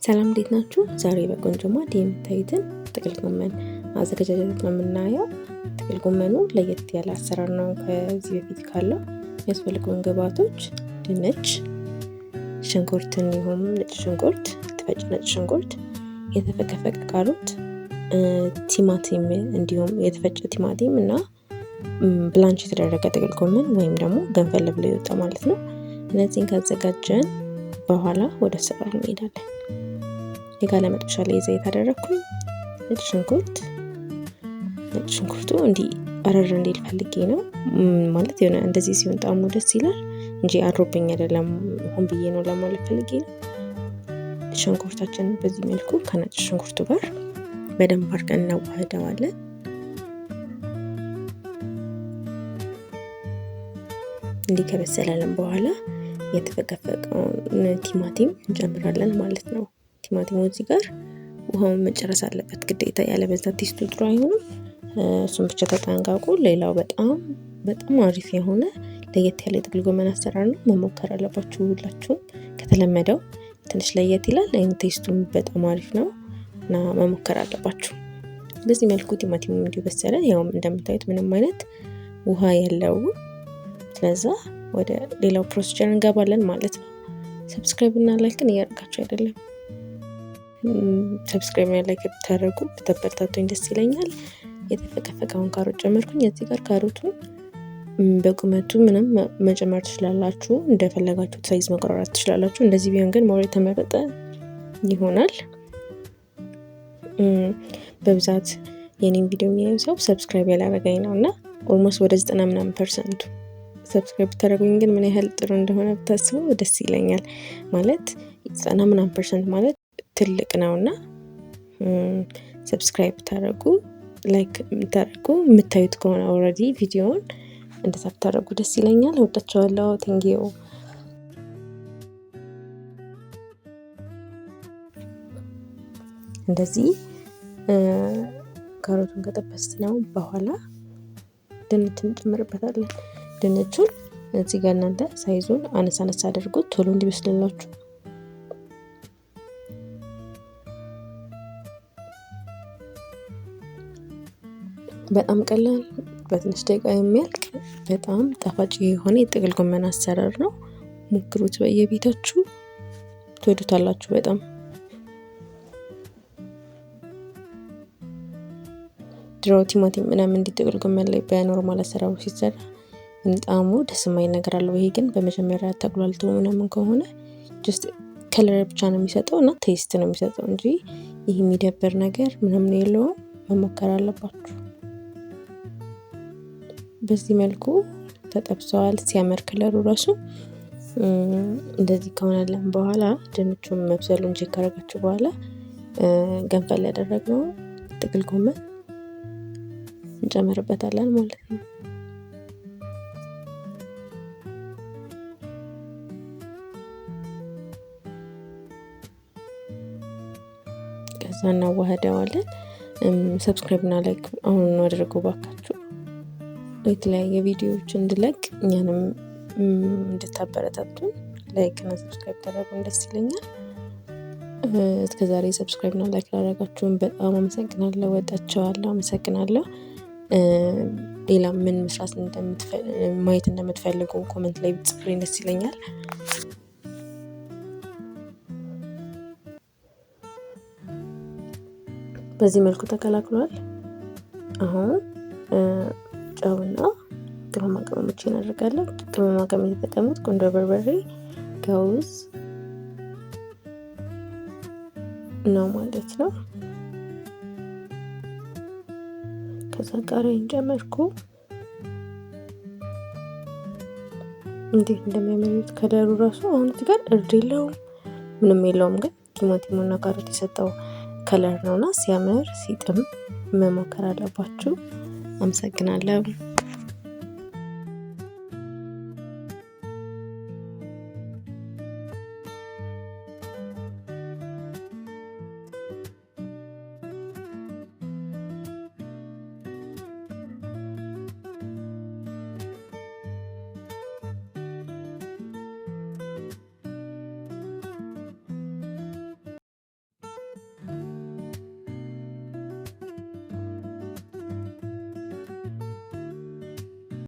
ሰላም እንዴት ናችሁ? ዛሬ በቆንጆ ማዕድ የምታዩትን ጥቅል ጎመን አዘገጃጀት ነው የምናየው። ጥቅል ጎመኑ ለየት ያለ አሰራር ነው ከዚህ በፊት ካለው። የሚያስፈልጉን ግብአቶች ድንች፣ ሽንኩርት እንዲሁም ነጭ ሽንኩርት፣ የተፈጨ ነጭ ሽንኩርት፣ የተፈቀፈቀ ካሮት፣ ቲማቲም እንዲሁም የተፈጨ ቲማቲም እና ብላንች የተደረገ ጥቅል ጎመን ወይም ደግሞ ገንፈል ብሎ ይወጣ ማለት ነው። እነዚህን ካዘጋጀን በኋላ ወደ አሰራሩ እንሄዳለን። የጋለ መጥበሻ ላይ ዘይት አደረኩኝ። ነጭ ሽንኩርቱ እንዲህ አረር እንዲል ፈልጌ ነው ማለት የሆነ እንደዚህ ሲሆን ጣዕሙ ደስ ይላል እንጂ አሮብኝ አይደለም፣ ሆን ብዬ ነው ለማለት ፈልጌ ነው። ሽንኩርታችንን በዚህ መልኩ ከነጭ ሽንኩርቱ ጋር በደንብ አድርገን እናዋህደዋለን። እንዲህ ከበሰለን በኋላ የተፈቀፈቀውን ቲማቲም እንጨምራለን ማለት ነው። ቲማቲሙ እዚህ ጋር ውሃውን መጨረስ አለበት ግዴታ፣ ያለበዛ ቴስቱ ጥሩ አይሆንም። እሱን ብቻ ተጠንቀቁ። ሌላው በጣም አሪፍ የሆነ ለየት ያለ የጥቅል ጎመን አሰራር ነው። መሞከር አለባችሁ ሁላችሁም። ከተለመደው ትንሽ ለየት ይላል፣ ቴስቱም በጣም አሪፍ ነው እና መሞከር አለባችሁ። በዚህ መልኩ ቲማቲሙ እንዲበሰለ ያው እንደምታዩት ምንም አይነት ውሃ የለውም። ስለዛ ወደ ሌላው ፕሮሲጀር እንገባለን ማለት ነው። ሰብስክራይብ እና ላይክን እያደረጋችሁ አይደለም። ሰብስክራይብ እና ላይክ ብታደርጉ ብታበረታቱኝ ደስ ይለኛል። የተፈቀፈቀውን ካሮት ጨመርኩኝ። እዚህ ጋር ካሮቱን በቁመቱ ምንም መጨመር ትችላላችሁ፣ እንደፈለጋችሁት ሳይዝ መቆራረጥ ትችላላችሁ። እንደዚህ ቢሆን ግን ሞር የተመረጠ ይሆናል። በብዛት የኔን ቪዲዮ የሚያዩ ሰው ሰብስክራይብ ያላረገኝ ነው እና ኦልሞስት ወደ 90% ሰብስክራይብ ብታደርጉኝ ግን ምን ያህል ጥሩ እንደሆነ ብታስቡ ደስ ይለኛል። ማለት 90% ማለት ትልቅ ነውና ሰብስክራይብ ብታደርጉ ላይክ ብታደርጉ የምታዩት ከሆነ ኦልሬዲ ቪዲዮውን እንደዛ ብታደርጉ ደስ ይለኛል። ወዳችኋለሁ። ቴንኪው። እንደዚህ ካሮቱን ከጠበስነው በኋላ ድንቹን እንጨምርበታለን። ድንቹን እዚህ ጋር እናንተ ሳይዙን አነሳ አድርጉት ቶሎ እንዲበስልላችሁ። በጣም ቀላል በትንሽ ደቂቃ የሚያልቅ በጣም ጣፋጭ የሆነ የጥቅል ጎመን አሰራር ነው። ሞክሩት በየቤታችሁ፣ ትወዱታላችሁ በጣም። ድሮ ቲማቲም ምናምን እንዲህ ጥቅል ጎመን ላይ በኖርማል አሰራሩ ሲሰራ ጣዕሙ ደስ የማይል ነገር አለው። ይሄ ግን በመጀመሪያ ተቁላልቶ ምናምን ከሆነ ጀስት ከለር ብቻ ነው የሚሰጠው እና ቴስት ነው የሚሰጠው እንጂ ይሄ የሚደብር ነገር ምናምን የለውም። መሞከር አለባችሁ። በዚህ መልኩ ተጠብሰዋል። ሲያምር ከለሩ ራሱ እንደዚህ ከሆነልን በኋላ ድንቹን መብሰሉን ቼክ ካደረጋችሁ በኋላ ገንፈል ያደረግነው ጥቅል ጎመን እንጨምርበታለን ማለት ነው። ከዛ እናዋህደዋለን። ሰብስክራይብ እና ላይክ አሁን አድርጉ ባካችሁ። የተለያየ ቪዲዮዎች እንድለቅ እኛንም እንድታበረታቱን ላይክ እና ሰብስክራይብ ታደርጉን ደስ ይለኛል። እስከዛሬ ሰብስክራይብ እና ላይክ ላደረጋችሁን በጣም አመሰግናለሁ። ወዳችኋለሁ። አመሰግናለሁ። ሌላ ምን መስራት ማየት እንደምትፈልጉ ኮሜንት ላይ ብትጽፉልኝ ደስ ይለኛል። በዚህ መልኩ ተቀላቅሏል። አሁን ጨውና ቅመማ ቅመሞችን እናደርጋለን። ቅመማ ቅመም የተጠቀሙት ቁንዶ በርበሬ፣ ገውዝ ነው ማለት ነው። ከዛ ቃሪያን ጨመርኩ። እንዴት እንደሚያምሩት ከለሩ ራሱ አሁን እዚህ ጋር እርድ የለውም ምንም የለውም፣ ግን ቲማቲሙና ካሮት የሰጠው ከለር ነውና ሲያምር ሲጥም መሞከር አለባችሁ። አመሰግናለሁ።